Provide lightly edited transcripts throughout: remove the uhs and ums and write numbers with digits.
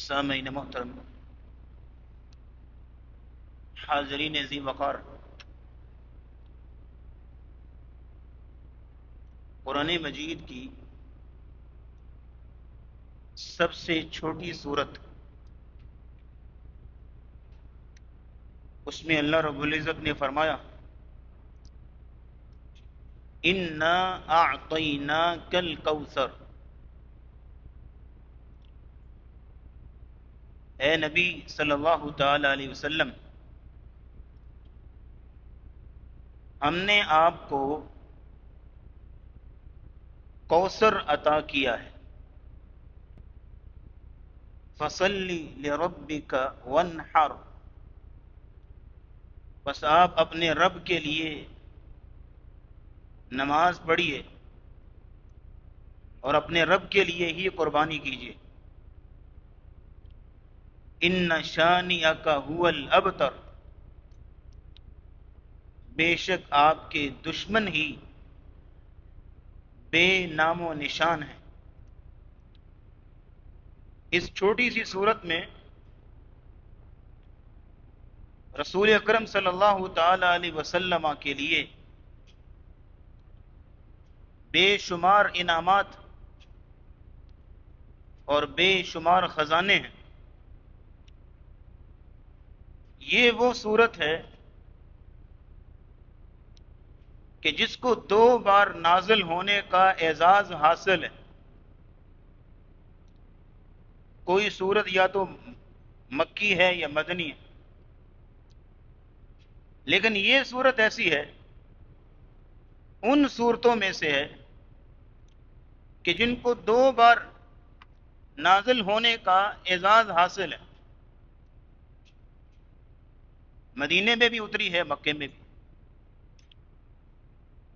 سامعین محترم، حاضرین ذی وقار، قرآن مجید کی سب سے چھوٹی صورت، اس میں اللہ رب العزت نے فرمایا انا اعطیناک الکوثر۔ اے نبی صلی اللہ تعالی علیہ وسلم، ہم نے آپ کو کوثر عطا کیا ہے۔ فصلی لربک وانحر، بس آپ اپنے رب کے لیے نماز پڑھیے اور اپنے رب کے لیے ہی قربانی کیجیے۔ ان شانئک هو الابتر، بے شک آپ کے دشمن ہی بے نام و نشان ہیں۔ اس چھوٹی سی صورت میں رسول اکرم صلی اللہ تعالی علیہ وسلم کے لیے بے شمار انعامات اور بے شمار خزانے ہیں۔ یہ وہ صورت ہے کہ جس کو 2 بار نازل ہونے کا اعزاز حاصل ہے۔ کوئی صورت یا تو مکی ہے یا مدنی ہے، لیکن یہ صورت ایسی ہے، ان صورتوں میں سے ہے کہ جن کو 2 بار نازل ہونے کا اعزاز حاصل ہے۔ مدینے میں بھی اتری ہے، مکے میں بھی۔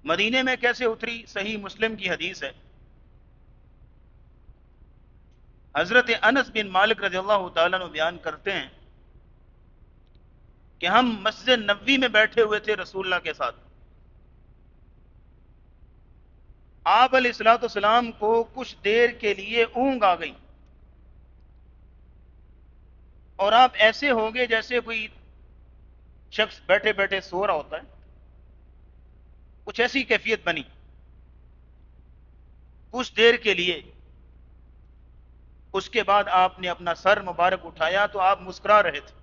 مدینے میں کیسے اتری؟ صحیح مسلم کی حدیث ہے، حضرت انس بن مالک رضی اللہ تعالیٰ عنہ بیان کرتے ہیں کہ ہم مسجد نبوی میں بیٹھے ہوئے تھے رسول اللہ کے ساتھ۔ آپ علیہ الصلوۃ والسلام کو کچھ دیر کے لیے اونگ آ گئی اور آپ ایسے ہو گئے جیسے کوئی شخص بیٹھے بیٹھے سو رہا ہوتا ہے، کچھ ایسی کیفیت بنی۔ کچھ دیر کے لیے، اس کے بعد آپ نے اپنا سر مبارک اٹھایا تو آپ مسکرا رہے تھے۔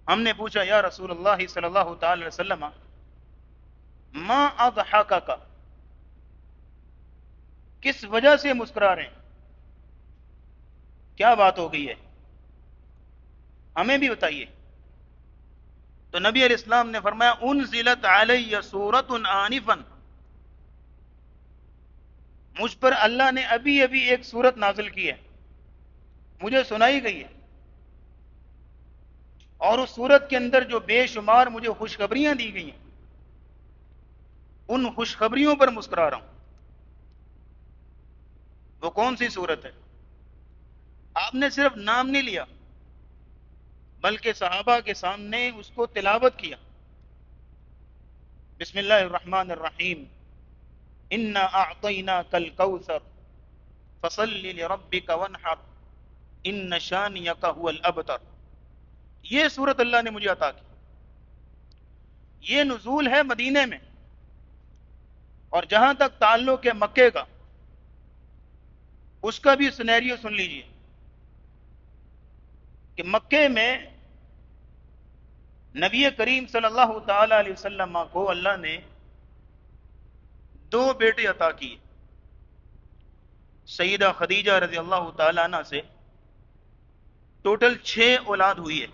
ہم نے پوچھا یا رسول اللہ صلی اللہ تعالی علیہ وسلم ما اضحکک، کس وجہ سے مسکرا رہے ہیں، کیا بات ہو گئی ہے، ہمیں بھی بتائیے۔ تو نبی علیہ السلام نے فرمایا انزلت علی سورۃ آنفا، مجھ پر اللہ نے ابھی ابھی ایک سورت نازل کی ہے، مجھے سنائی گئی ہے، اور اس سورت کے اندر جو بے شمار مجھے خوشخبریاں دی گئی ہیں، ان خوشخبریوں پر مسکرا رہا ہوں۔ وہ کون سی سورت ہے؟ آپ نے صرف نام نہیں لیا بلکہ صحابہ کے سامنے اس کو تلاوت کیا۔ بسم اللہ الرحمن الرحیم، انا اعطیناک الکوثر فصل لربک وانحر ان شانئک هو الابتر۔ یہ سورت اللہ نے مجھے عطا کی۔ یہ نزول ہے مدینے میں، اور جہاں تک تعلق ہے مکے کا، اس کا بھی سینیریو سن لیجئے کہ مکے میں نبی کریم صلی اللہ تعالی علیہ وسلم کو اللہ نے 2 بیٹے عطا کیے۔ سیدہ خدیجہ رضی اللہ تعالی عنہ سے ٹوٹل 6 اولاد ہوئی ہے،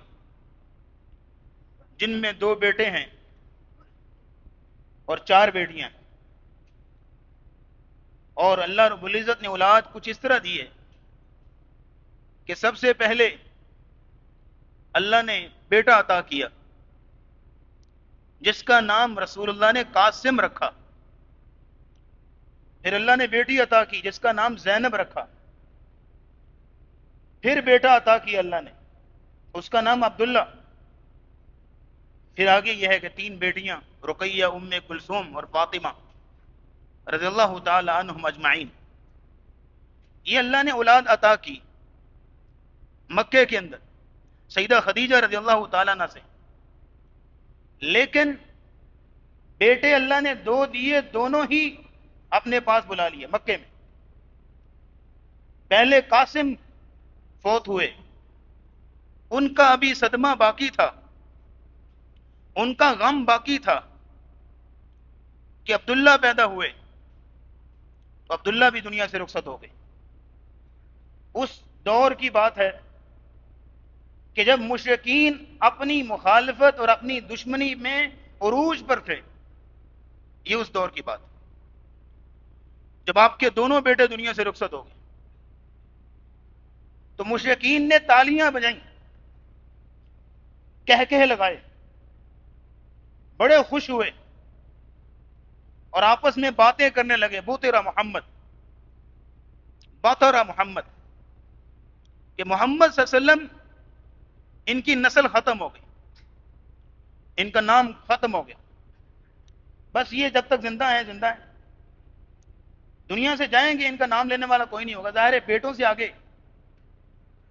جن میں 2 بیٹے ہیں اور 4 بیٹیاں ہیں۔ اور اللہ رب العزت نے اولاد کچھ اس طرح دی ہے کہ سب سے پہلے اللہ نے بیٹا عطا کیا جس کا نام رسول اللہ نے قاسم رکھا۔ پھر اللہ نے بیٹی عطا کی جس کا نام زینب رکھا۔ پھر بیٹا عطا کیا اللہ نے، اس کا نام عبداللہ۔ پھر آگے یہ ہے کہ 3 بیٹیاں، رقیہ، ام کلثوم اور فاطمہ رضی اللہ تعالی عنہم اجمعین۔ یہ اللہ نے اولاد عطا کی، مکے کے اندر سیدہ خدیجہ رضی اللہ تعالیٰ عنہ سے، لیکن بیٹے اللہ نے دو دیے، دونوں ہی اپنے پاس بلا لیے مکے میں۔ پہلے قاسم فوت ہوئے، ان کا ابھی صدمہ باقی تھا، ان کا غم باقی تھا کہ عبداللہ پیدا ہوئے، تو عبداللہ بھی دنیا سے رخصت ہو گئے۔ اس دور کی بات ہے کہ جب مشرکین اپنی مخالفت اور اپنی دشمنی میں عروج پر تھے، یہ اس دور کی بات ہے جب آپ کے دونوں بیٹے دنیا سے رخصت ہو گئے، تو مشرکین نے تالیاں بجائیں، کہہ لگائے، بڑے خوش ہوئے اور آپس میں باتیں کرنے لگے، بوترا محمد، باترا محمد، کہ محمد صلی اللہ علیہ وسلم ان کی نسل ختم ہو گئی، ان کا نام ختم ہو گیا، بس یہ جب تک زندہ ہیں زندہ ہیں، دنیا سے جائیں گے ان کا نام لینے والا کوئی نہیں ہوگا۔ ظاہر ہے بیٹوں سے آگے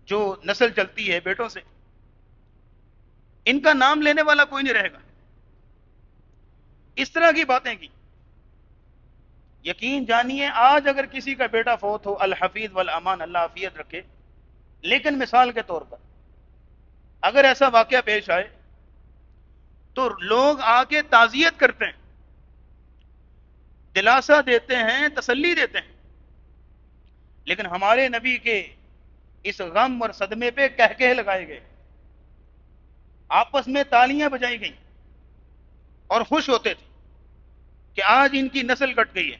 جو نسل چلتی ہے، بیٹوں سے، ان کا نام لینے والا کوئی نہیں رہے گا۔ اس طرح کی باتیں کی۔ یقین جانیے آج اگر کسی کا بیٹا فوت ہو، الحفیظ والامان، اللہ عافیت رکھے، لیکن مثال کے طور پر اگر ایسا واقعہ پیش آئے تو لوگ آ کے تعزیت کرتے ہیں، دلاسا دیتے ہیں، تسلی دیتے ہیں، لیکن ہمارے نبی کے اس غم اور صدمے پہ کہہ لگائے گئے، آپس میں تالیاں بجائی گئیں اور خوش ہوتے تھے کہ آج ان کی نسل کٹ گئی ہے،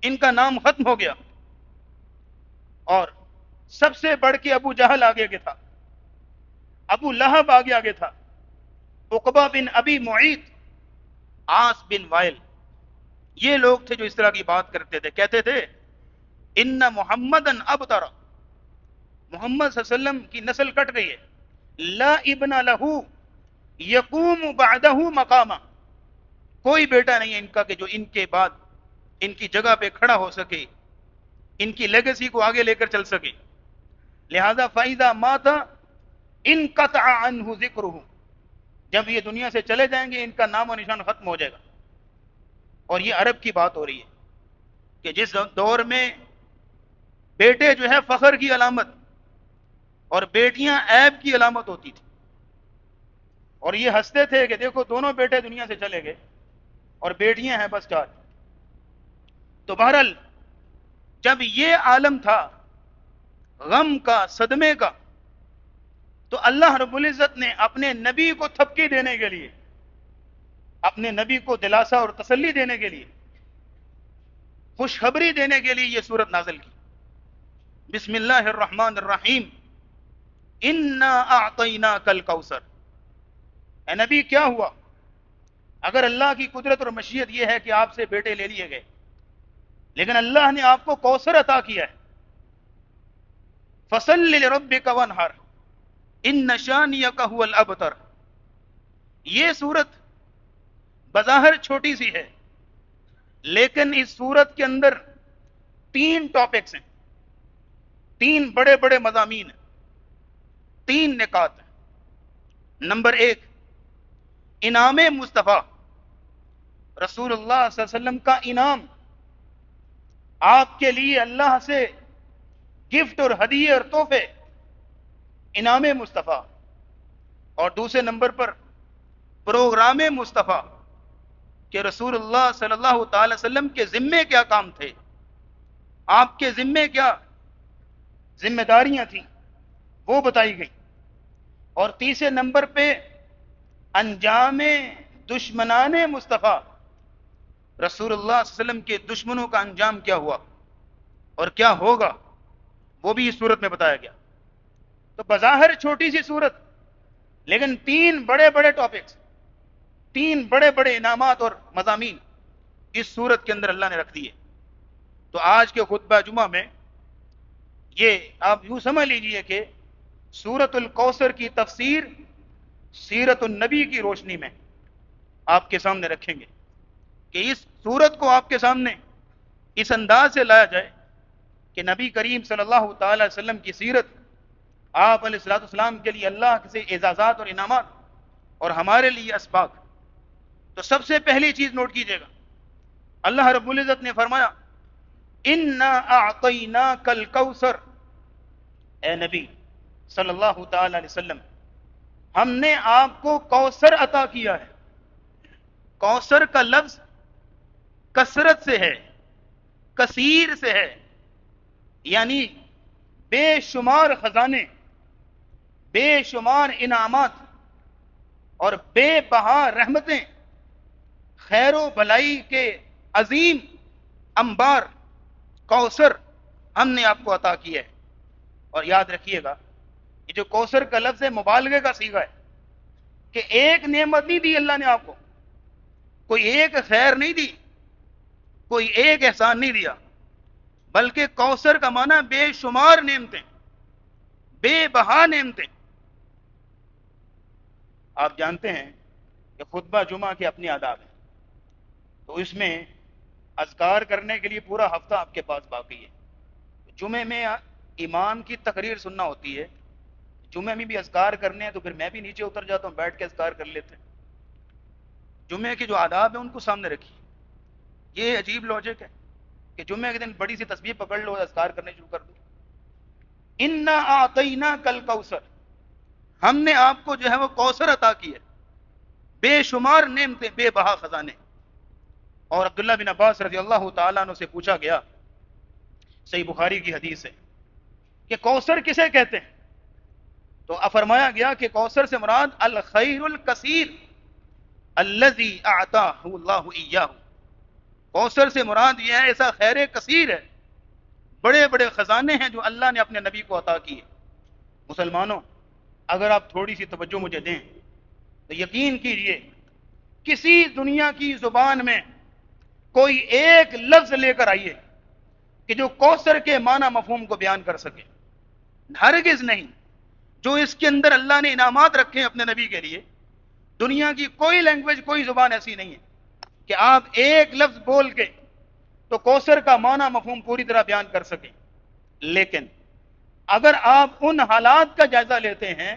ان کا نام ختم ہو گیا۔ اور سب سے بڑھ کے ابو جہل آگے کے تھا، ابو لہب آگے تھا، عقبہ بن ابی معیط، عاص بن وائل، یہ لوگ تھے جو اس طرح کی بات کرتے تھے، کہتے تھے ان محمدن ابتر، محمد صلی اللہ علیہ وسلم کی نسل کٹ گئی ہے، لا ابن لہو یقوم بعدہ مقامہ، کوئی بیٹا نہیں ہے ان کا کہ جو ان کے بعد ان کی جگہ پہ کھڑا ہو سکے، ان کی لیگیسی کو آگے لے کر چل سکے، لہذا فَإِذَا مَاتَ انقطع عنہ ذکرہ، جب یہ دنیا سے چلے جائیں گے ان کا نام و نشان ختم ہو جائے گا۔ اور یہ عرب کی بات ہو رہی ہے کہ جس دور میں بیٹے جو ہے فخر کی علامت اور بیٹیاں عیب کی علامت ہوتی تھی، اور یہ ہنستے تھے کہ دیکھو دونوں بیٹے دنیا سے چلے گئے اور بیٹیاں ہیں بس 4۔ تو بہرحال جب یہ عالم تھا غم کا، صدمے کا، تو اللہ رب العزت نے اپنے نبی کو تھپکی دینے کے لیے، اپنے نبی کو دلاسا اور تسلی دینے کے لیے، خوشخبری دینے کے لیے یہ سورت نازل کی۔ بسم اللہ الرحمن الرحیم، انا اعطیناک الکوثر۔ اے نبی کیا ہوا اگر اللہ کی قدرت اور مشیت یہ ہے کہ آپ سے بیٹے لے لیے گئے، لیکن اللہ نے آپ کو کوثر عطا کیا ہے، فصل لربک وانحر ان شانیک هو الابتر۔ یہ سورت بظاہر چھوٹی سی ہے، لیکن اس سورت کے اندر 3 ٹاپکس ہیں، 3 بڑے بڑے مضامین ہیں، 3 نکات ہیں۔ نمبر 1، انعام مصطفیٰ، رسول اللہ صلی اللہ علیہ وسلم کا انعام، آپ کے لیے اللہ سے گفٹ اور ہدیے اور تحفے، انعام مصطفیٰ۔ اور دوسرے نمبر پر پروگرام مصطفیٰ کہ رسول اللہ صلی اللہ تعالی وسلم کے ذمے کیا کام تھے، آپ کے ذمے کیا ذمہ داریاں تھیں، وہ بتائی گئی۔ اور تیسرے نمبر پہ انجام دشمنان مصطفیٰ، رسول اللہ صلی اللہ علیہ وسلم کے دشمنوں کا انجام کیا ہوا اور کیا ہوگا، وہ بھی اس صورت میں بتایا گیا۔ تو بظاہر چھوٹی سی صورت، لیکن 3 بڑے بڑے ٹاپکس، 3 بڑے بڑے انعامات اور مضامین اس صورت کے اندر اللہ نے رکھ دیے۔ تو آج کے خطبہ جمعہ میں یہ آپ یوں سمجھ لیجئے کہ سورۃ الکوثر کی تفسیر سیرت النبی کی روشنی میں آپ کے سامنے رکھیں گے کہ اس سورت کو آپ کے سامنے اس انداز سے لایا جائے کہ نبی کریم صلی اللہ تعالی وسلم کی سیرت آپ علیہ الصلوۃ والسلام کے لیے اللہ سے اعزازات اور انعامات، اور ہمارے لیے اسباق۔ تو سب سے پہلی چیز نوٹ کیجئے گا، اللہ رب العزت نے فرمایا انا اعطیناک الکوثر، اے نبی صلی اللہ تعالی علیہ وسلم، ہم نے آپ کو کوثر عطا کیا ہے۔ کوثر کا لفظ کثرت سے ہے، کثیر سے ہے، یعنی بے شمار خزانے، بے شمار انعامات اور بے بہا رحمتیں، خیر و بھلائی کے عظیم انبار کوثر ہم نے آپ کو عطا کیا ہے۔ اور یاد رکھیے گا، یہ جو کوثر کا لفظ ہے مبالغے کا صیغہ ہے، کہ ایک نعمت نہیں دی اللہ نے آپ کو، کوئی ایک خیر نہیں دی، کوئی ایک احسان نہیں دیا، بلکہ کوثر کا معنی بے شمار نعمتیں، بے بہا نعمتیں۔ آپ جانتے ہیں کہ خطبہ جمعہ کے اپنے آداب ہیں، تو اس میں اذکار کرنے کے لیے پورا ہفتہ آپ کے پاس باقی ہے۔ جمعے میں امام کی تقریر سننا ہوتی ہے، جمعے میں بھی اذکار کرنے ہیں، تو پھر میں بھی نیچے اتر جاتا ہوں، بیٹھ کے اذکار کر لیتے ہیں۔ جمعے کے جو آداب ہیں ان کو سامنے رکھیے۔ یہ عجیب لاجک ہے کہ جمعے کے دن بڑی سی تسبیح پکڑ لو اور اذکار کرنے شروع کر دو۔ انا اعطیناک الکوثر، ہم نے آپ کو جو ہے وہ کوثر عطا کی ہے، بے شمار نعمتیں، بے بہا خزانے۔ اور عبداللہ بن عباس رضی اللہ تعالیٰ عنہ سے پوچھا گیا، صحیح بخاری کی حدیث ہے، کہ کوثر کسے کہتے ہیں؟ تو فرمایا گیا کہ کوثر سے مراد الخیر الکثیر الذی اعطاہ اللہ ایاہ، کوثر سے مراد یہ ہے ایسا خیر کثیر ہے، بڑے بڑے خزانے ہیں جو اللہ نے اپنے نبی کو عطا کیے۔ مسلمانوں، اگر آپ تھوڑی سی توجہ مجھے دیں تو یقین کیجئے کسی دنیا کی زبان میں کوئی ایک لفظ لے کر آئیے کہ جو کوثر کے معنی مفہوم کو بیان کر سکے، ہرگز نہیں۔ جو اس کے اندر اللہ نے انعامات رکھے ہیں اپنے نبی کے لیے، دنیا کی کوئی لینگویج، کوئی زبان ایسی نہیں ہے کہ آپ ایک لفظ بول کے تو کوثر کا معنی مفہوم پوری طرح بیان کر سکیں۔ لیکن اگر آپ ان حالات کا جائزہ لیتے ہیں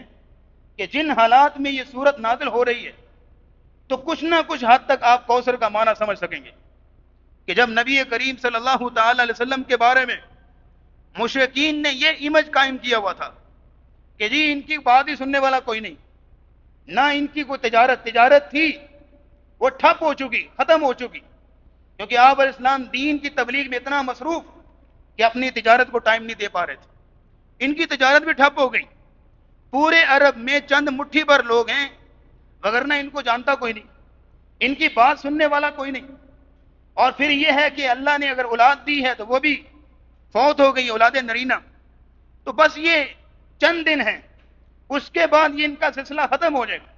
کہ جن حالات میں یہ صورت نازل ہو رہی ہے، تو کچھ نہ کچھ حد تک آپ کوثر کا معنی سمجھ سکیں گے کہ جب نبی کریم صلی اللہ تعالی علیہ وسلم کے بارے میں مشرکین نے یہ امیج قائم کیا ہوا تھا کہ جی ان کی بات ہی سننے والا کوئی نہیں، نہ ان کی کوئی تجارت تھی، وہ ٹھپ ہو چکی، ختم ہو چکی، کیونکہ آپ علیہ السلام دین کی تبلیغ میں اتنا مصروف کہ اپنی تجارت کو ٹائم نہیں دے پا رہے تھے۔ ان کی تجارت بھی ٹھپ ہو گئی۔ پورے عرب میں چند مٹھی بھر لوگ ہیں، وگرنہ ان کو جانتا کوئی نہیں، ان کی بات سننے والا کوئی نہیں۔ اور پھر یہ ہے کہ اللہ نے اگر اولاد دی ہے تو وہ بھی فوت ہو گئی، اولاد نرینہ، تو بس یہ چند دن ہیں، اس کے بعد یہ ان کا سلسلہ ختم ہو جائے گا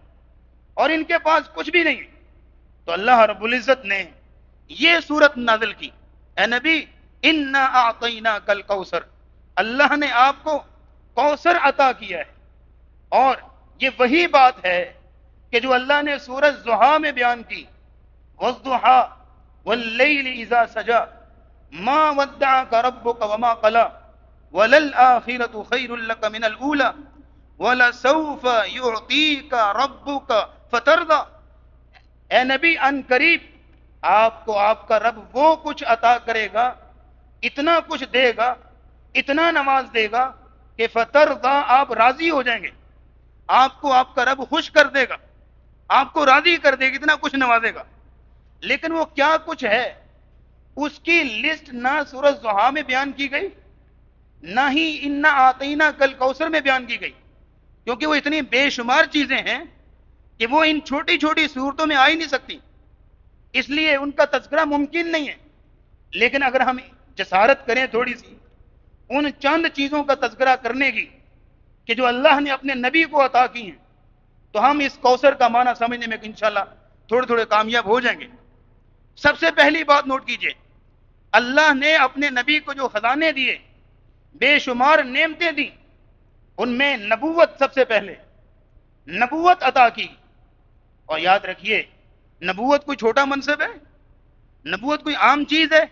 اور ان کے پاس کچھ بھی نہیں۔ تو اللہ رب العزت نے یہ صورت نازل کی، اے نبی انا اعطیناک الکوثر، اللہ نے آپ کو کوثر عطا کیا ہے۔ اور یہ وہی بات ہے کہ جو اللہ نے سورۃ ضحیٰ میں بیان کی، والضحیٰ واللیل اذا سجا ما ودعک ربک وما قلی وللآخرۃ خیر لک من الاولی وَلَسَوْفَ يُعْطِيكَ رَبُّكَ فَتَرْضَى، اے نبی ان قریب آپ کو آپ کا رب وہ کچھ عطا کرے گا، اتنا کچھ دے گا، اتنا نواز دے گا کہ فترضى، آپ راضی ہو جائیں گے، آپ کو آپ کا رب خوش کر دے گا، آپ کو راضی کر دے گا، اتنا کچھ نوازے گا۔ لیکن وہ کیا کچھ ہے، اس کی لسٹ نہ سورۃ ضحیٰ میں بیان کی گئی، نہ ہی انا اعطیناک الکوثر میں بیان کی گئی، کیونکہ وہ اتنی بے شمار چیزیں ہیں کہ وہ ان چھوٹی چھوٹی صورتوں میں آ ہی نہیں سکتی، اس لیے ان کا تذکرہ ممکن نہیں ہے۔ لیکن اگر ہم جسارت کریں تھوڑی سی ان چند چیزوں کا تذکرہ کرنے کی کہ جو اللہ نے اپنے نبی کو عطا کی ہیں، تو ہم اس کوثر کا معنی سمجھنے میں انشاءاللہ تھوڑے تھوڑے کامیاب ہو جائیں گے۔ سب سے پہلی بات نوٹ کیجئے، اللہ نے اپنے نبی کو جو خزانے دیے، بے شمار نعمتیں دی، ان میں نبوت سب سے پہلے، نبوت عطا کی۔ اور یاد رکھیے، نبوت کوئی چھوٹا منصب ہے، نبوت کوئی عام چیز ہے،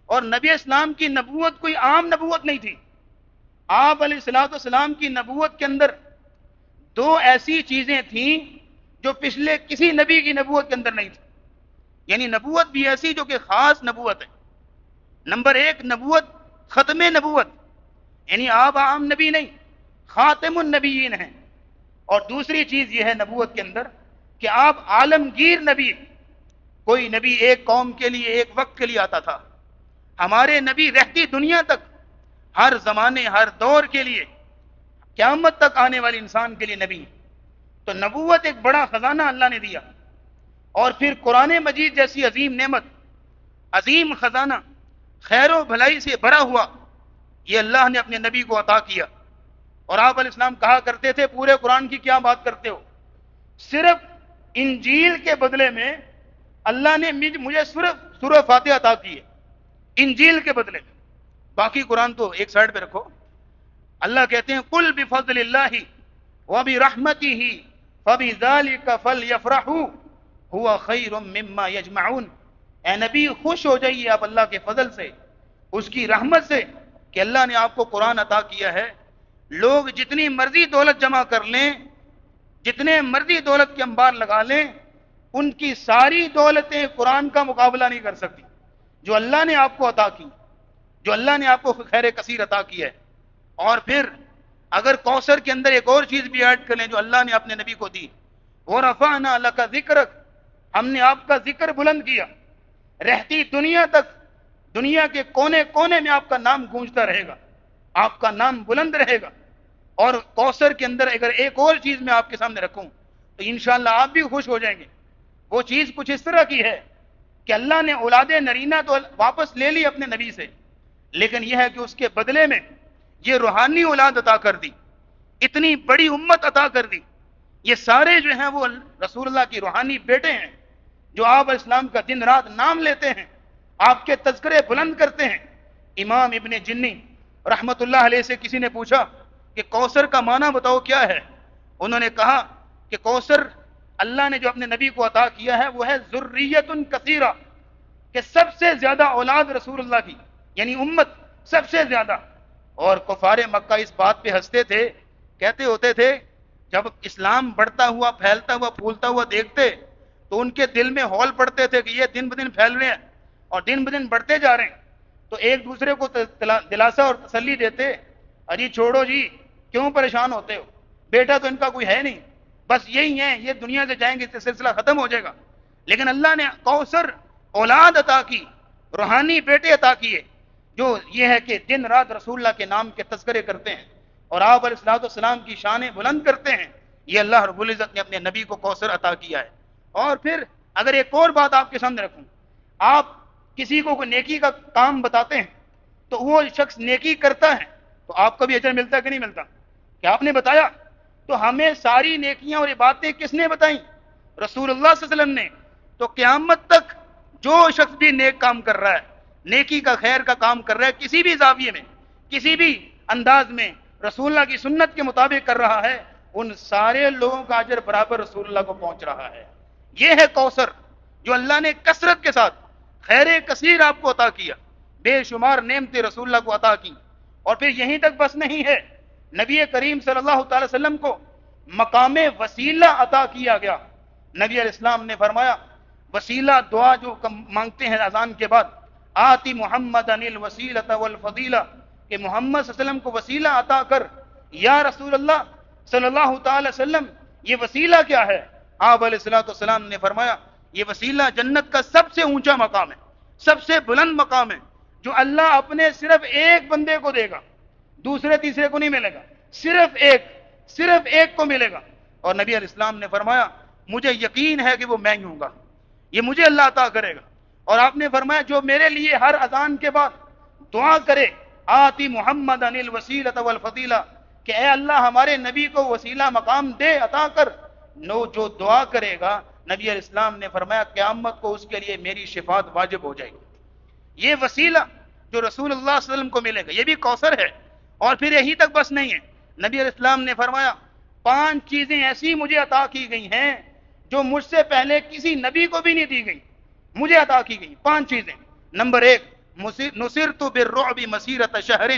اور نبی اسلام کی نبوت کوئی عام نبوت نہیں تھی۔ آپ علیہ الصلوۃ والسلام کی نبوت کے اندر دو ایسی چیزیں تھیں جو پچھلے کسی نبی کی نبوت کے اندر نہیں تھی. یعنی نبوت بھی ایسی جو کہ خاص نبوت ہے. نمبر ایک، نبوت ختم نبوت، یعنی آپ عام نبی نہیں، خاتم النبیین ہیں. اور دوسری چیز یہ ہے نبوت کے اندر کہ آپ عالمگیر نبی. کوئی نبی ایک قوم کے لیے ایک وقت کے لیے آتا تھا، ہمارے نبی رہتی دنیا تک، ہر زمانے ہر دور کے لیے، قیامت تک آنے والے انسان کے لیے نبی. تو نبوت ایک بڑا خزانہ اللہ نے دیا. اور پھر قرآن مجید جیسی عظیم نعمت، عظیم خزانہ، خیر و بھلائی سے بھرا ہوا، یہ اللہ نے اپنے نبی کو عطا کیا. اور آپ علیہ السلام کہا کرتے تھے پورے قرآن کی کیا بات کرتے ہو، صرف انجیل کے بدلے میں اللہ نے مجھے صرف سورہ فاتحہ عطا کی ہے، انجیل کے بدلے میں. باقی قرآن تو ایک سائڈ پہ رکھو. اللہ کہتے ہیں قل بفضل اللہ وبرحمتہ فبذلک فلیفرحوا هو خیر مما یجمعون. اے نبی خوش ہو جائیے آپ اللہ کے فضل سے، اس کی رحمت سے کہ اللہ نے آپ کو قرآن عطا کیا ہے. لوگ جتنی مرضی دولت جمع کر لیں، جتنے مرضی دولت کے انبار لگا لیں، ان کی ساری دولتیں قرآن کا مقابلہ نہیں کر سکتی جو اللہ نے آپ کو عطا کی، جو اللہ نے آپ کو خیر کثیر عطا کی ہے. اور پھر اگر کوثر کے اندر ایک اور چیز بھی ایڈ کر لیں جو اللہ نے اپنے نبی کو دی، وَرَفَعْنَا لَكَ ذِكْرَكَ، ہم نے آپ کا ذکر بلند کیا. رہتی دنیا تک، دنیا کے کونے کونے میں آپ کا نام گونجتا رہے گا، آپ کا نام بلند رہے گا. اور کوثر کے اندر اگر ایک اور چیز میں آپ کے سامنے رکھوں تو انشاءاللہ آپ بھی خوش ہو جائیں گے. وہ چیز کچھ اس طرح کی ہے کہ اللہ نے اولاد نرینہ تو واپس لے لی اپنے نبی سے، لیکن یہ ہے کہ اس کے بدلے میں یہ روحانی اولاد عطا کر دی، اتنی بڑی امت عطا کر دی. یہ سارے جو ہیں وہ رسول اللہ کی روحانی بیٹے ہیں جو آپ علیہ السلام کا دن رات نام لیتے ہیں، آپ کے تذکرے بلند کرتے ہیں. امام ابن جنی رحمت اللہ علیہ سے کسی نے پوچھا کہ کوثر کا معنی بتاؤ کیا ہے. انہوں نے کہا کہ کوثر اللہ نے جو اپنے نبی کو عطا کیا ہے وہ ہے ذریت کثیرہ، کہ سب سے زیادہ اولاد رسول اللہ کی، یعنی امت سب سے زیادہ. اور کفار مکہ اس بات پہ ہنستے تھے، کہتے ہوتے تھے جب اسلام بڑھتا ہوا پھیلتا ہوا پھولتا ہوا دیکھتے تو ان کے دل میں ہول پڑتے تھے کہ یہ دن بدن پھیل رہے ہیں اور دن بدن بڑھتے جا رہے ہیں. تو ایک دوسرے کو دلاسا اور تسلی دیتے، اجی چھوڑو جی، کیوں پریشان ہوتے ہو، بیٹا تو ان کا کوئی ہے نہیں، بس یہی ہیں، یہ دنیا سے جائیں گے تو سلسلہ ختم ہو جائے گا. لیکن اللہ نے کوثر اولاد عطا کی، روحانی بیٹے عطا کیے، جو یہ ہے کہ دن رات رسول اللہ کے نام کے تذکرے کرتے ہیں اور آپ علیہ الصلوۃ والسلام کی شانیں بلند کرتے ہیں. یہ اللہ رب العزت نے اپنے نبی کو کوثر عطا کیا ہے. اور پھر اگر ایک اور بات آپ کے سامنے رکھوں، آپ کسی کو کوئی نیکی کا کام بتاتے ہیں تو وہ شخص نیکی کرتا ہے تو آپ کو بھی اجر ملتا ہے کہ نہیں ملتا؟ کہ آپ نے بتایا تو ہمیں ساری نیکیاں اور باتیں کس نے بتائیں؟ رسول اللہ صلی اللہ علیہ وسلم نے. تو قیامت تک جو شخص بھی نیک کام کر رہا ہے، نیکی کا خیر کا کام کر رہا ہے، کسی بھی زاویے میں کسی بھی انداز میں رسول اللہ کی سنت کے مطابق کر رہا ہے، ان سارے لوگوں کا اجر برابر رسول اللہ کو پہنچ رہا ہے. یہ ہے کوثر جو اللہ نے کثرت کے ساتھ خیر کثیر آپ کو عطا کیا، بے شمار نعمتیں رسول اللہ کو عطا کی. اور پھر یہیں تک بس نہیں ہے، نبی کریم صلی اللہ تعالی وسلم کو مقام وسیلہ عطا کیا گیا. نبی علیہ السلام نے فرمایا وسیلہ دعا جو مانگتے ہیں اذان کے بعد، آتی محمد انل وسیلۃ والفضیلہ، کہ محمد صلی اللہ علیہ وسلم کو وسیلہ عطا کر. یا رسول اللہ صلی اللہ تعالی وسلم یہ وسیلہ کیا ہے؟ آپ علیہ الصلوۃ والسلام نے فرمایا یہ وسیلہ جنت کا سب سے اونچا مقام ہے، سب سے بلند مقام ہے، جو اللہ اپنے صرف ایک بندے کو دے گا، دوسرے تیسرے کو نہیں ملے گا، صرف ایک کو ملے گا. اور نبی علیہ السلام نے فرمایا مجھے یقین ہے کہ وہ میں ہی ہوں گا، یہ مجھے اللہ عطا کرے گا. اور آپ نے فرمایا جو میرے لیے ہر اذان کے بعد دعا کرے، آتی محمد انل وسیلۃ والفضیلہ، کہ اے اللہ ہمارے نبی کو وسیلہ مقام دے، عطا کر. نو جو دعا کرے گا، نبی علیہ السلام نے فرمایا قیامت کو اس کے لیے میری شفاعت واجب ہو جائے گی. یہ وسیلہ جو رسول اللہ صلی اللہ علیہ وسلم کو ملے گا یہ بھی کوثر ہے. اور پھر یہی تک بس نہیں ہے، نبی علیہ السلام نے فرمایا 5 چیزیں ایسی مجھے عطا کی گئی ہیں جو مجھ سے پہلے کسی نبی کو بھی نہیں دی گئی، مجھے عطا کی گئی 5 چیزیں. نمبر 1، نصرت بالرعب مسیرۃ شہر،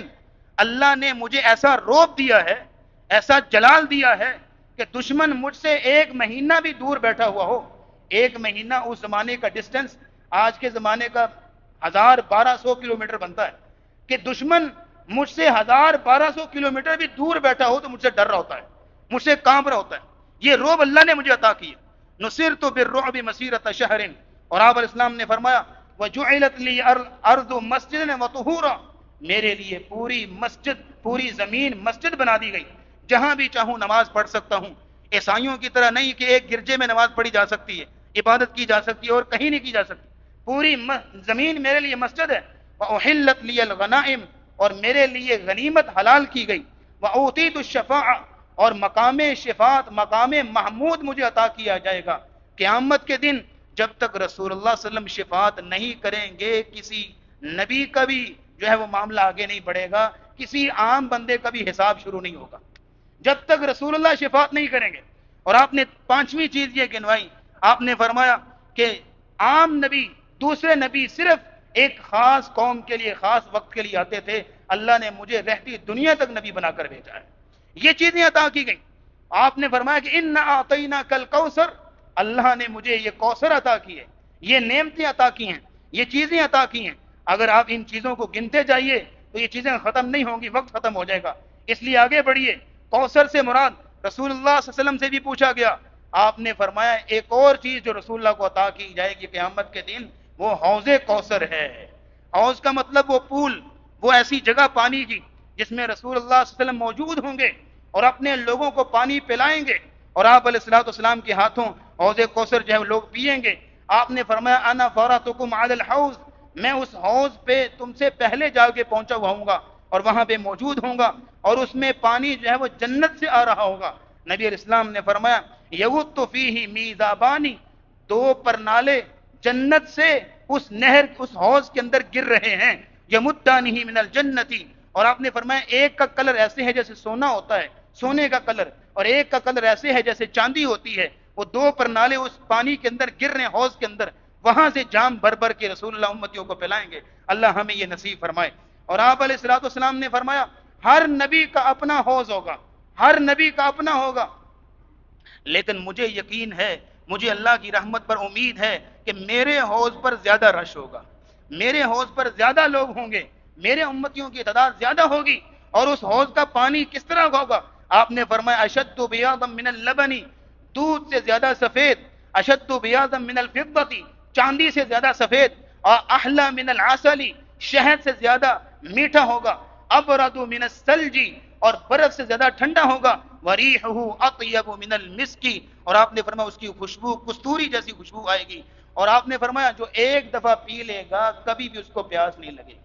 اللہ نے مجھے ایسا روب دیا ہے، ایسا جلال دیا ہے کہ دشمن مجھ سے 1 مہینہ بھی دور بیٹھا ہوا ہو، 1 مہینہ اس زمانے کا ڈسٹنس آج کے زمانے کا 1200 کلومیٹر بنتا ہے، کہ دشمن مجھ سے 1200 کلومیٹر بھی دور بیٹھا ہو تو مجھ سے ڈر رہا ہوتا ہے، مجھ سے کانپ رہا ہوتا ہے۔ یہ روب اللہ نے مجھے عطا کی ہے۔ نصرت بالرعب مسیرۃ شہر، اور آپ علیہ السلام نے فرمایا وجعلت لی ارض مسجد وطہورا، میرے لیے پوری مسجد، پوری زمین مسجد بنا دی گئی، جہاں بھی چاہوں نماز پڑھ سکتا ہوں۔ عیسائیوں کی طرح نہیں کہ ایک گرجے میں نماز پڑھی جا سکتی ہے، عبادت کی جا سکتی ہے اور کہیں نہیں کی جا سکتی، پوری زمین میرے لیے مسجد ہے۔ وَأُحِلَّتْ لِيَ الْغَنَائِمُ، اور میرے لیے غنیمت حلال کی گئی۔ وَأُوتِيتُ الشَّفَاعَةَ، اور مقام شفاعت، مقام محمود مجھے عطا کیا جائے گا۔ قیامت کے دن جب تک رسول اللہ صلی اللہ علیہ وسلم شفاعت نہیں کریں گے، کسی نبی کا بھی جو ہے وہ معاملہ آگے نہیں بڑھے گا، کسی عام بندے کا بھی حساب شروع نہیں ہوگا جب تک رسول اللہ شفاعت نہیں کریں گے۔ اور آپ نے 5ویں چیز یہ گنوائی، آپ نے فرمایا کہ عام نبی، دوسرے نبی صرف ایک خاص قوم کے لیے، خاص وقت کے لیے آتے تھے، اللہ نے مجھے رہتی دنیا تک نبی بنا کر بھیجا ہے۔ یہ چیزیں عطا کی گئیں۔ آپ نے فرمایا کہ اِنَّا أَعْطَيْنَاكَ الْكَوْثَرَ، اللہ نے مجھے یہ کوثر عطا کی ہے، یہ نعمتیں عطا کی ہیں، یہ چیزیں عطا کی ہیں۔ اگر آپ ان چیزوں کو گنتے جائیے تو یہ چیزیں ختم نہیں ہوں گی، وقت ختم ہو جائے گا، اس لیے آگے بڑھیے۔ کوثر سے مراد رسول اللہ صلی اللہ علیہ وسلم سے بھی پوچھا گیا، آپ نے فرمایا ایک اور چیز جو رسول اللہ کو عطا کی جائے گی قیامت کے دن، وہ حوض کوثر ہے۔ حوض کا مطلب وہ پول، وہ ایسی جگہ پانی کی جس میں رسول اللہ صلی اللہ علیہ وسلم موجود ہوں گے اور اپنے لوگوں کو پانی پلائیں گے، اور آپ علیہ الصلوۃ والسلام کے ہاتھوں حوض کوثر جو ہے لوگ پیئیں گے۔ آپ نے فرمایا انا فورتکم علی الحوض، میں اس حوض پہ تم سے پہلے جا کے پہنچا ہوا ہوں گا اور وہاں پہ موجود ہوں گا، اور اس میں پانی جو ہے وہ جنت سے آ رہا ہوگا۔ نبی علیہ السلام نے فرمایا یغط فیہ میزابانی، 2 پرنالے جنت سے اس نہر، اس حوض کے اندر گر رہے ہیں، یمدانہ من الجنتی، اور آپ نے فرمایا ایک کا کلر ایسے ہے جیسے سونا ہوتا ہے، سونے کا کلر، اور ایک کا کلر ایسے ہے جیسے چاندی ہوتی ہے۔ وہ 2 پرنالے اس پانی کے اندر گر رہے ہیں، حوض کے اندر، وہاں سے جام بھر بھر کے رسول اللہ امتیوں کو پلائیں گے۔ اللہ ہمیں یہ نصیب فرمائے۔ اور آپ علیہ الصلوۃ والسلام نے فرمایا ہر نبی کا اپنا حوض ہوگا، ہر نبی کا اپنا ہوگا، لیکن مجھے یقین ہے، مجھے اللہ کی رحمت پر امید ہے کہ میرے حوض پر زیادہ رش ہوگا، میرے حوض پر زیادہ لوگ ہوں گے، میرے امتیوں کی تعداد زیادہ ہوگی۔ اور اس حوض کا پانی کس طرح ہوگا؟ آپ نے فرمایا اشد بیاضا من اللبن، دودھ سے زیادہ سفید، اشد بیاضا من الفضة، چاندی سے زیادہ سفید، اور احلی من العسل، شہد سے زیادہ میٹھا ہوگا، ابرد من الثلج، اور برف سے زیادہ ٹھنڈا ہوگا، وریحہ اطیب من المسک، اور آپ نے فرمایا اس کی خوشبو کستوری جیسی خوشبو آئے گی۔ اور آپ نے فرمایا جو ایک دفعہ پی لے گا کبھی بھی اس کو پیاس نہیں لگے گی۔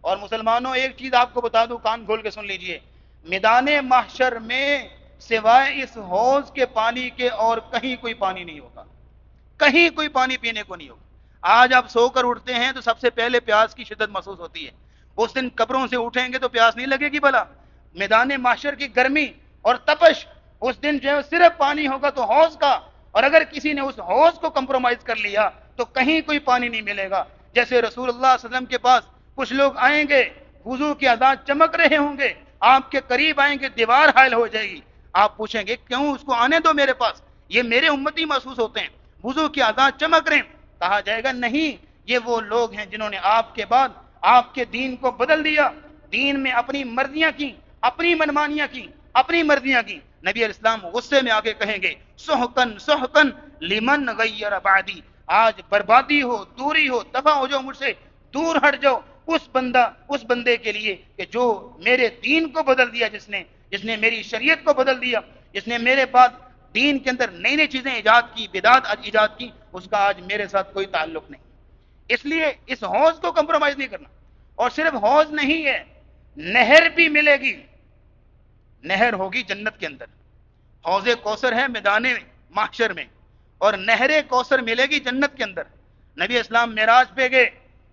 اور مسلمانوں ایک چیز آپ کو بتا دوں، کان کھول کے سن لیجئے، میدان محشر میں سوائے اس حوض کے پانی کے اور کہیں کوئی پانی نہیں ہوگا، کہیں کوئی پانی پینے کو نہیں ہوگا۔ آج آپ سو کر اٹھتے ہیں تو سب سے پہلے پیاس کی شدت محسوس ہوتی ہے، اس دن قبروں سے اٹھیں گے تو پیاس نہیں لگے گی بھلا؟ میدان محشر کی گرمی اور تپش، اس دن جو ہے صرف پانی ہوگا تو حوض کا، اور اگر کسی نے اس حوض کو کمپرومائز کر لیا تو کہیں کوئی پانی نہیں ملے گا۔ جیسے رسول اللہ صلی اللہ علیہ وسلم کے پاس کچھ لوگ آئیں گے، وضو کے اعضاء چمک رہے ہوں گے، آپ کے قریب آئیں گے دیوار حائل ہو جائے گی، آپ پوچھیں گے کیوں، اس کو آنے دو میرے پاس، یہ میرے امتی محسوس ہوتے ہیں، وضو کے اعضاء چمک رہے ہیں۔ کہا جائے گا نہیں، یہ وہ لوگ ہیں جنہوں نے آپ کے بعد آپ کے دین کو بدل دیا، دین میں اپنی مرضیاں کی، اپنی منمانیاں کی، اپنی مرضیاں کی۔ نبی علیہ السلام غصے میں آگے کہیں گے سحقن سحقن لمن غیر بعدی، آج بربادی ہو، دوری ہو، دفع ہو جاؤ مجھ سے، دور ہٹ جاؤ اس بندے کے لیے کہ جو میرے دین کو بدل دیا، جس نے میری شریعت کو بدل دیا، جس نے میرے بعد دین کے اندر نئی نئی چیزیں ایجاد کی، بدعات ایجاد کی، اس کا آج میرے ساتھ کوئی تعلق نہیں۔ اس لیے اس حوض کو کمپرومائز نہیں کرنا۔ اور صرف حوض نہیں ہے، نہر بھی ملے گی، نہر ہوگی جنت کے اندر۔ حوض کوثر ہے میدان محشر میں، اور نہر کوثر ملے گی جنت کے اندر۔ نبی اسلام معراج پہ گئے،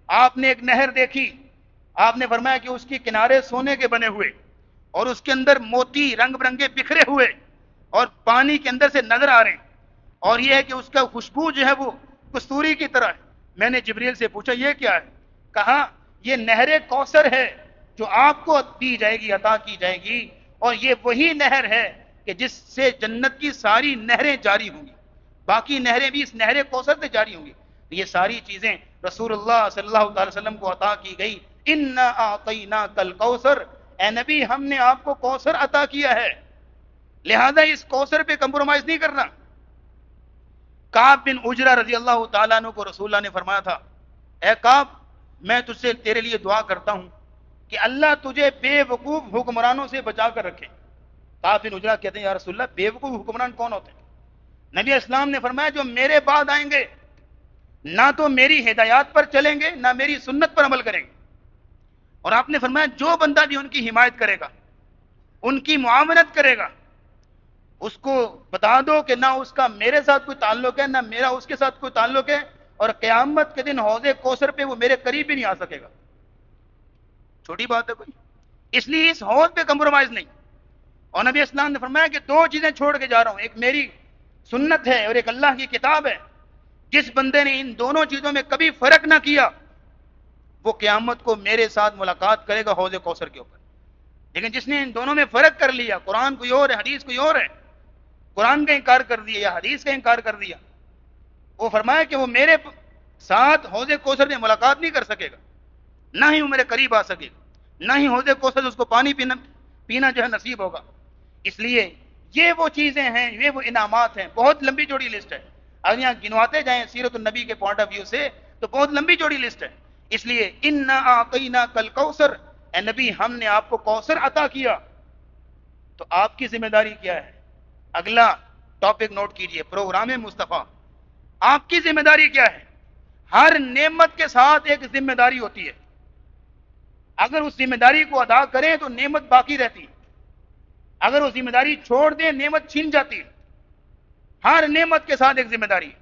آپ نے ایک نہر دیکھی، آپ نے فرمایا کہ اس کی کنارے سونے کے بنے ہوئے، اور اس کے اندر موتی رنگ برنگے بکھرے ہوئے اور پانی کے اندر سے نظر آ رہے ہیں، اور یہ ہے کہ اس کا خوشبو جو ہے وہ کستوری کی طرح ہے۔ میں نے جبریل سے پوچھا یہ کیا ہے؟ کہا یہ نہر کوثر ہے، جو آپ کو دی جائے گی، عطا کی جائے گی، اور یہ وہی نہر ہے کہ جس سے جنت کی ساری نہریں جاری ہوں گی، باقی نہریں بھی اس نہر کوثر سے جاری ہوں گی۔ یہ ساری چیزیں رسول اللہ صلی اللہ تعالی وسلم کو عطا کی گئی۔ انا اعطیناک الکوثر، اے نبی ہم نے آپ کو کوثر عطا کیا ہے، لہذا اس کوثر پہ کمپرومائز نہیں کرنا۔ کعب بن عجرہ رضی اللہ تعالیٰ عنہ کو رسول اللہ نے فرمایا تھا، اے کعب میں تجھ سے تیرے لیے دعا کرتا ہوں کہ اللہ تجھے بے وقوف حکمرانوں سے بچا کر رکھے۔ کعب بن عجرہ کہتے ہیں یا رسول اللہ بے وقوف حکمران کون ہوتے ہیں؟ نبی اسلام نے فرمایا جو میرے بعد آئیں گے نہ تو میری ہدایات پر چلیں گے نہ میری سنت پر عمل کریں گے، اور آپ نے فرمایا جو بندہ بھی ان کی حمایت کرے گا، ان کی معاونت کرے گا، اس کو بتا دو کہ نہ اس کا میرے ساتھ کوئی تعلق ہے نہ میرا اس کے ساتھ کوئی تعلق ہے، اور قیامت کے دن حوض کوثر پہ وہ میرے قریب بھی نہیں آ سکے گا۔ چھوٹی بات ہے کوئی؟ اس لیے اس حوض پہ کمپرومائز نہیں۔ اور نبی اسلام نے فرمایا کہ دو چیزیں چھوڑ کے جا رہا ہوں، ایک میری سنت ہے اور ایک اللہ کی کتاب ہے۔ جس بندے نے ان دونوں چیزوں میں کبھی فرق نہ کیا وہ قیامت کو میرے ساتھ ملاقات کرے گا حوض کوثر کے اوپر۔ لیکن جس نے ان دونوں میں فرق کر لیا، قرآن کوئی اور ہے حدیث کوئی اور ہے، قرآن کا انکار کر دیا یا حدیث کا انکار کر دیا، وہ فرمایا کہ وہ میرے ساتھ حوض کوثر میں ملاقات نہیں کر سکے گا، نہ ہی وہ میرے قریب آ سکے گا، نہ ہی حوض کوثر اس کو پانی پینا جو ہے نصیب ہوگا۔ اس لیے یہ وہ چیزیں ہیں، یہ وہ انعامات ہیں، بہت لمبی چوڑی لسٹ ہے، اگر یہاں گنواتے جائیں سیرت النبی کے پوائنٹ آف ویو سے تو بہت لمبی چوڑی لسٹ ہے۔ اس لیے انا اعطیناک الکوثر، اے نبی ہم نے آپ کو کوثر عطا کیا، تو آپ کی ذمہ داری کیا ہے؟ اگلا ٹاپک نوٹ کیجئے، پروگرام مصطفیٰ۔ آپ کی ذمہ داری کیا ہے؟ ہر نعمت کے ساتھ ایک ذمہ داری ہوتی ہے، اگر اس ذمہ داری کو ادا کریں تو نعمت باقی رہتی ہے، اگر وہ ذمہ داری چھوڑ دیں نعمت چھین جاتی ہے۔ ہر نعمت کے ساتھ ایک ذمہ داری ہے،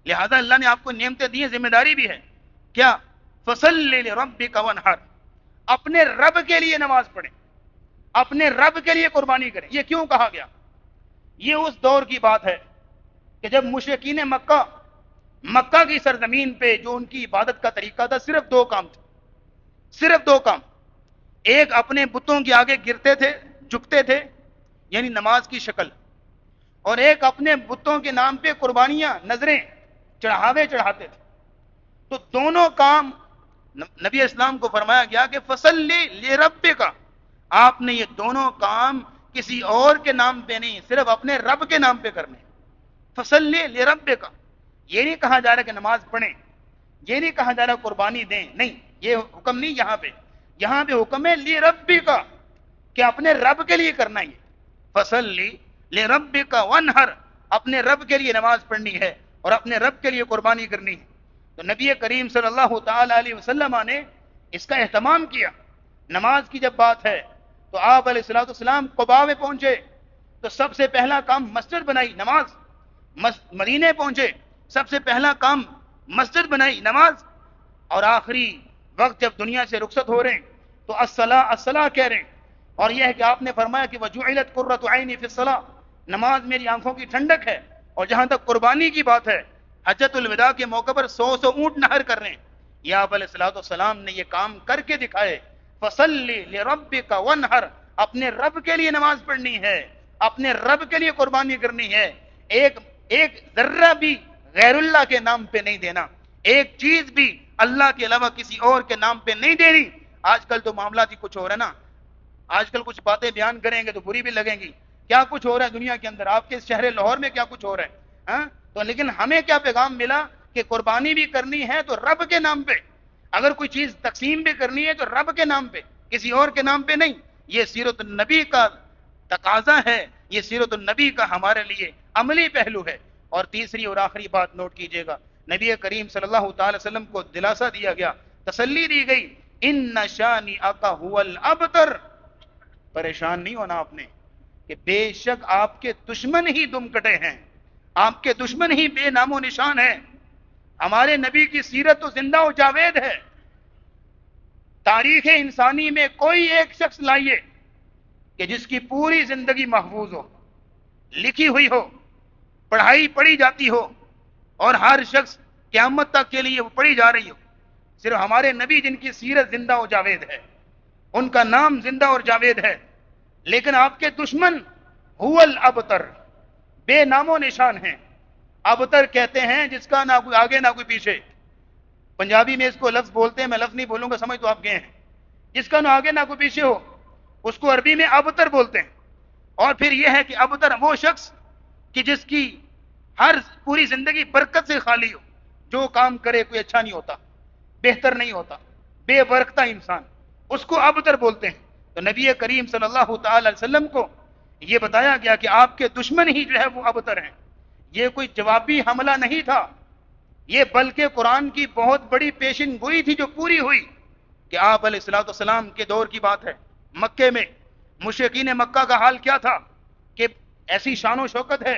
لہذا اللہ نے آپ کو نعمتیں دی ہیں، ذمہ داری بھی ہے۔ کیا؟ فَصَلِّ لِرَبِّكَ وَانْحَرْ، اپنے رب کے لیے نماز پڑھیں، اپنے رب کے لیے قربانی کریں۔ یہ کیوں کہا گیا؟ یہ اس دور کی بات ہے کہ جب مشرکین مکہ کی سرزمین پہ جو ان کی عبادت کا طریقہ تھا، صرف دو کام تھے، صرف دو کام۔ ایک اپنے بتوں کے آگے گرتے تھے، جھکتے تھے، یعنی نماز کی شکل، اور ایک اپنے بتوں کے نام پہ قربانیاں، نظریں، چڑھاوے چڑھاتے تھے۔ تو دونوں کام نبی اسلام کو فرمایا گیا کہ فصلی لربک، آپ نے یہ دونوں کام کسی اور کے نام پہ نہیں، صرف اپنے رب کے نام پہ کرنے۔ فصلی لربک، یہ نہیں کہا جا رہا کہ نماز پڑھیں، یہ نہیں کہا جا رہا قربانی دیں، نہیں، یہ حکم نہیں یہاں پہ حکم ہے لربک، کہ اپنے رب کے لیے کرنا ہی۔ فصلی لربک وانحر، اپنے رب کے لیے نماز پڑھنی ہے اور اپنے رب کے لیے قربانی کرنی ہے۔ تو نبی کریم صلی اللہ تعالی علیہ وسلم نے اس کا اہتمام کیا۔ نماز کی جب بات ہے تو آپ علیہ الصلوۃ والسلام قباء میں پہنچے تو سب سے پہلا کام مسجد بنائی، نماز۔ مدینے پہنچے، سب سے پہلا کام مسجد بنائی، نماز۔ اور آخری وقت جب دنیا سے رخصت ہو رہے ہیں تو الصلاۃ الصلاۃ کہہ رہے ہیں، اور یہ ہے کہ آپ نے فرمایا کہ وجعلت قرۃ عینی فی الصلاۃ، نماز میری آنکھوں کی ٹھنڈک ہے۔ اور جہاں تک قربانی کی بات ہے، حجۃ الوداع کے موقع پر 100 اونٹ نہر کر رہے ہیں، یا آپ علیہ الصلوۃ والسلام نے یہ کام کر کے دکھائے۔ فصلی لربک وانحر، اپنے رب کے لیے نماز پڑھنی ہے، اپنے رب کے لیے قربانی کرنی ہے، ایک ذرہ بھی غیر اللہ کے نام پہ نہیں دینا، ایک چیز بھی اللہ کے علاوہ کسی اور کے نام پہ نہیں دینی۔ آج کل تو معاملات ہی کچھ ہو رہا ہے نا، آج کل کچھ باتیں بیان کریں گے تو بری بھی لگیں گی، کیا کچھ ہو رہا ہے دنیا کے اندر، آپ کے شہر لاہور میں کیا کچھ ہو رہا ہے، ہاں؟ تو لیکن ہمیں کیا پیغام ملا کہ قربانی بھی کرنی ہے تو رب کے نام پہ، اگر کوئی چیز تقسیم بھی کرنی ہے تو رب کے نام پہ، کسی اور کے نام پہ نہیں۔ یہ سیرت النبی کا تقاضا ہے، یہ سیرت النبی کا ہمارے لیے عملی پہلو ہے۔ اور تیسری اور آخری بات نوٹ کیجئے گا، نبی کریم صلی اللہ تعالی وسلم کو دلاسا دیا گیا، تسلی دی گئی، ان شانئک ھو الابتر، پریشان نہیں ہونا آپ نے، کہ بے شک آپ کے دشمن ہی دم کٹے ہیں، آپ کے دشمن ہی بے نام و نشان ہیں۔ ہمارے نبی کی سیرت تو زندہ و جاوید ہے۔ تاریخ انسانی میں کوئی ایک شخص لائیے کہ جس کی پوری زندگی محفوظ ہو، لکھی ہوئی ہو، پڑھائی پڑھی جاتی ہو، اور ہر شخص قیامت تک کے لیے وہ پڑھی جا رہی ہو۔ صرف ہمارے نبی جن کی سیرت زندہ و جاوید ہے، ان کا نام زندہ اور جاوید ہے، لیکن آپ کے دشمن هو الابتر، بے نام و نشان ہیں۔ ابتر کہتے ہیں جس کا نہ کوئی آگے نہ کوئی پیچھے، پنجابی میں اس کو لفظ بولتے ہیں، میں لفظ نہیں بولوں گا، سمجھ تو آپ گئے ہیں، جس کا نہ آگے نہ کوئی پیچھے ہو اس کو عربی میں ابتر بولتے ہیں۔ اور پھر یہ ہے کہ ابتر وہ شخص کہ جس کی ہر پوری زندگی برکت سے خالی ہو، جو کام کرے کوئی اچھا نہیں ہوتا، بہتر نہیں ہوتا، بے برکتہ انسان، اس کو ابتر بولتے ہیں۔ تو نبی کریم صلی اللہ تعالی علیہ وسلم کو یہ بتایا گیا کہ آپ کے دشمن ہی جو ہے وہ ابتر ہیں۔ یہ کوئی جوابی حملہ نہیں تھا، یہ بلکہ قرآن کی بہت بڑی پیشن گوئی تھی جو پوری ہوئی کہ آپ علیہ الصلوۃ والسلام کے دور کی بات ہے، مکے میں مشرکین مکہ کا حال کیا تھا کہ ایسی شان و شوکت ہے،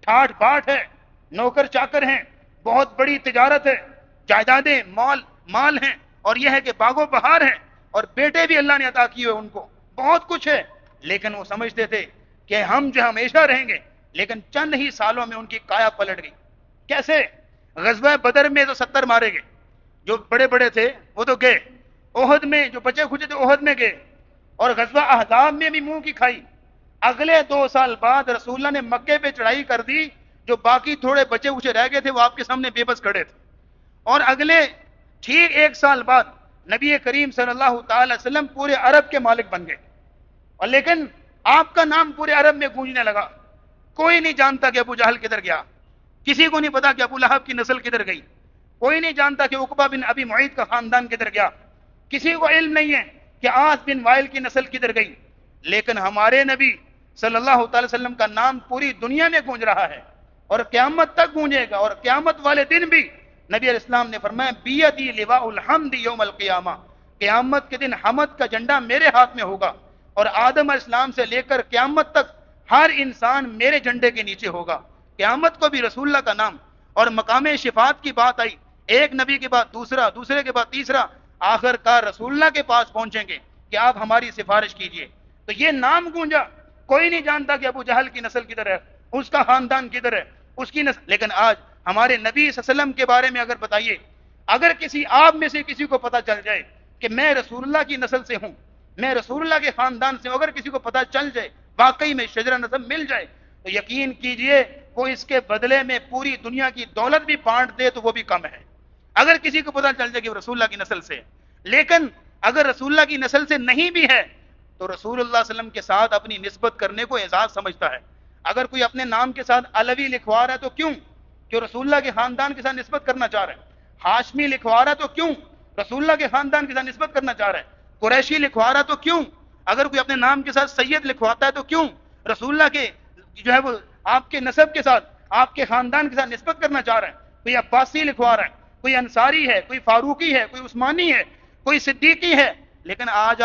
ٹھاٹ باٹ ہے، نوکر چاکر ہیں، بہت بڑی تجارت ہے، جائیدادیں مال ہیں، اور یہ ہے کہ باغ و بہار ہیں، اور بیٹے بھی اللہ نے عطا کیے ہوئے ان کو، بہت کچھ ہے، لیکن وہ سمجھتے تھے کہ ہم جو ہمیشہ رہیں گے، لیکن چند ہی سالوں میں ان کی کایا پلٹ گئی۔ کیسے؟ غزوہ بدر میں تو 70 مارے گئے، جو بڑے بڑے تھے وہ تو گئے، احد میں جو بچے کھچے تھے احد میں گئے، اور غزوہ احزاب میں بھی منہ کی کھائی۔ اگلے 2 سال بعد رسول اللہ نے مکے پہ چڑھائی کر دی، جو باقی تھوڑے بچے کچے رہ گئے تھے وہ آپ کے سامنے بے بس کھڑے تھے، اور اگلے ٹھیک 1 سال بعد نبی کریم صلی اللہ تعالی وسلم پورے عرب کے مالک بن گئے، اور لیکن آپ کا نام پورے عرب میں گونجنے لگا۔ کوئی نہیں جانتا کہ ابو جہل کدھر گیا، کسی کو نہیں پتا کہ ابو لہب کی نسل کدھر گئی، کوئی نہیں جانتا کہ عقبہ بن ابی معیط کا خاندان کدھر گیا، کسی کو علم نہیں ہے کہ عاص بن وائل کی نسل کدھر گئی، لیکن ہمارے نبی صلی اللہ تعالی وسلم کا نام پوری دنیا میں گونج رہا ہے، اور قیامت تک گونجے گا، اور قیامت والے دن بھی نبی علیہ السلام نے فرمایا بیدی لواء الحمد یوم القیامہ، قیامت کے دن حمد کا جھنڈا میرے ہاتھ میں ہوگا، اور آدم علیہ السلام سے لے کر قیامت تک ہر انسان میرے جھنڈے کے نیچے ہوگا۔ قیامت کو بھی رسول اللہ کا نام، اور مقام شفاعت کی بات آئی، ایک نبی کے بعد دوسرا، دوسرے کے بعد تیسرا، آخر کار رسول اللہ کے پاس پہنچیں گے کہ آپ ہماری سفارش کیجئے۔ تو یہ نام گونجا، کوئی نہیں جانتا کہ ابو جہل کی نسل کدھر ہے، اس کا خاندان کدھر ہے، اس کی نسل، لیکن آج ہمارے نبی صلی اللہ علیہ وسلم کے بارے میں اگر بتائیے، اگر کسی آپ میں سے کسی کو پتا چل جائے کہ میں رسول اللہ کی نسل سے ہوں، میں رسول اللہ کے خاندان سے ہوں، اگر کسی کو پتا چل جائے، واقعی میں شجرہ نسب مل جائے، تو یقین کیجئے وہ اس کے بدلے میں پوری دنیا کی دولت بھی بانٹ دے تو وہ بھی کم ہے، اگر کسی کو پتا چل جائے کہ وہ رسول اللہ کی نسل سے۔ لیکن اگر رسول اللہ کی نسل سے نہیں بھی ہے تو رسول اللہ صلی اللہ علیہ وسلم کے ساتھ اپنی نسبت کرنے کو اعزاز سمجھتا ہے۔ اگر کوئی اپنے نام کے ساتھ علوی لکھوا رہا ہے تو کیوں؟ کہ رسول اللہ کے خاندان کے ساتھ نسبت کرنا چاہ رہا ہے۔ ہاشمی لکھوا رہا ہے تو کیوں؟ رسول اللہ کے خاندان کے ساتھ نسبت کرنا چاہ رہا ہے۔ قریشی لکھوا رہا ہے تو کیوں؟ اگر کوئی اپنے نام کے ساتھ سید لکھواتا ہے تو کیوں؟ رسول اللہ کے جو ہے وہ آپ کے نسب کے ساتھ، آپ کے خاندان کے ساتھ نسبت کرنا چاہ رہا ہے۔ کوئی عباسی لکھوا رہا ہے، کوئی انصاری ہے، کوئی فاروقی ہے، کوئی عثمانی ہے، کوئی صدیقی ہے، لیکن آج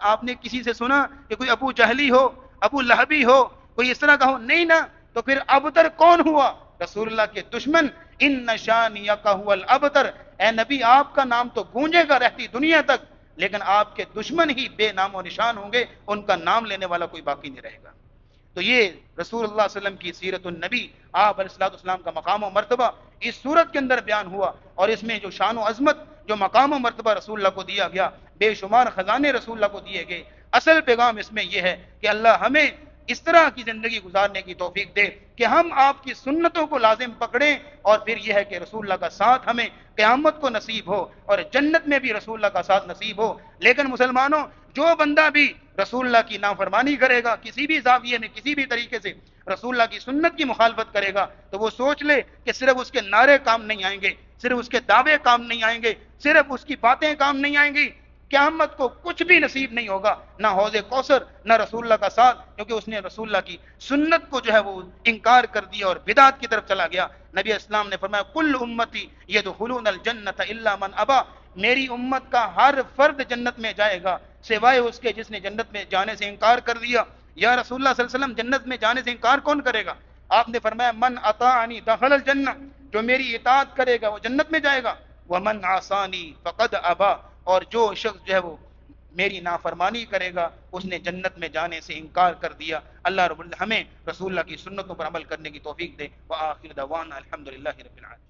آپ نے کسی سے سنا کہ کوئی ابو جہلی ہو، ابو لہبی ہو، کوئی اس طرح کا ہو؟ نہیں نا، تو پھر ابتر کون ہوا؟ رسول اللہ کے دشمن۔ ان شانیک هو الابتر، اے نبی آپ کا نام تو گونجے گا رہتی دنیا تک، لیکن آپ کے دشمن ہی بے نام و نشان ہوں گے، ان کا نام لینے والا کوئی باقی نہیں رہے گا۔ تو یہ رسول اللہ صلی اللہ علیہ وسلم کی سیرت النبی، آپ علیہ السلام کا مقام و مرتبہ اس صورت کے اندر بیان ہوا، اور اس میں جو شان و عظمت، جو مقام و مرتبہ رسول اللہ کو دیا گیا، بے شمار خزانے رسول اللہ کو دیے گئے۔ اصل پیغام اس میں یہ ہے کہ اللہ ہمیں اس طرح کی زندگی گزارنے کی توفیق دے کہ ہم آپ کی سنتوں کو لازم پکڑیں، اور پھر یہ ہے کہ رسول اللہ کا ساتھ ہمیں قیامت کو نصیب ہو، اور جنت میں بھی رسول اللہ کا ساتھ نصیب ہو۔ لیکن مسلمانوں، جو بندہ بھی رسول اللہ کی نافرمانی کرے گا، کسی بھی زاویے میں، کسی بھی طریقے سے رسول اللہ کی سنت کی مخالفت کرے گا، تو وہ سوچ لے کہ صرف اس کے نعرے کام نہیں آئیں گے، صرف اس کے دعوے کام نہیں آئیں گے، صرف اس کی باتیں کام نہیں آئیں گی، قیامت کو کچھ بھی نصیب نہیں ہوگا، نہ حوض کوثر، نہ رسول اللہ کا ساتھ، کیونکہ اس نے رسول اللہ کی سنت کو جو ہے وہ انکار کر دیا اور بدعت کی طرف چلا گیا۔ نبی اسلام نے فرمایا کل امتی یدخلون الجنت الا من ابا، میری امت کا ہر فرد جنت میں جائے گا سوائے اس کے جس نے جنت میں جانے سے انکار کر دیا۔ یا رسول اللہ صلی اللہ علیہ وسلم، جنت میں جانے سے انکار کون کرے گا؟ آپ نے فرمایا من اطاعنی دخل الجنہ، جو میری اطاعت کرے گا وہ جنت میں جائے گا، ومن عصانی فقد ابا، اور جو شخص جو ہے وہ میری نافرمانی کرے گا اس نے جنت میں جانے سے انکار کر دیا۔ اللہ رب ہمیں رسول اللہ کی سنتوں پر عمل کرنے کی توفیق دے۔ وآخر دعوانا الحمدللہ رب العالمین۔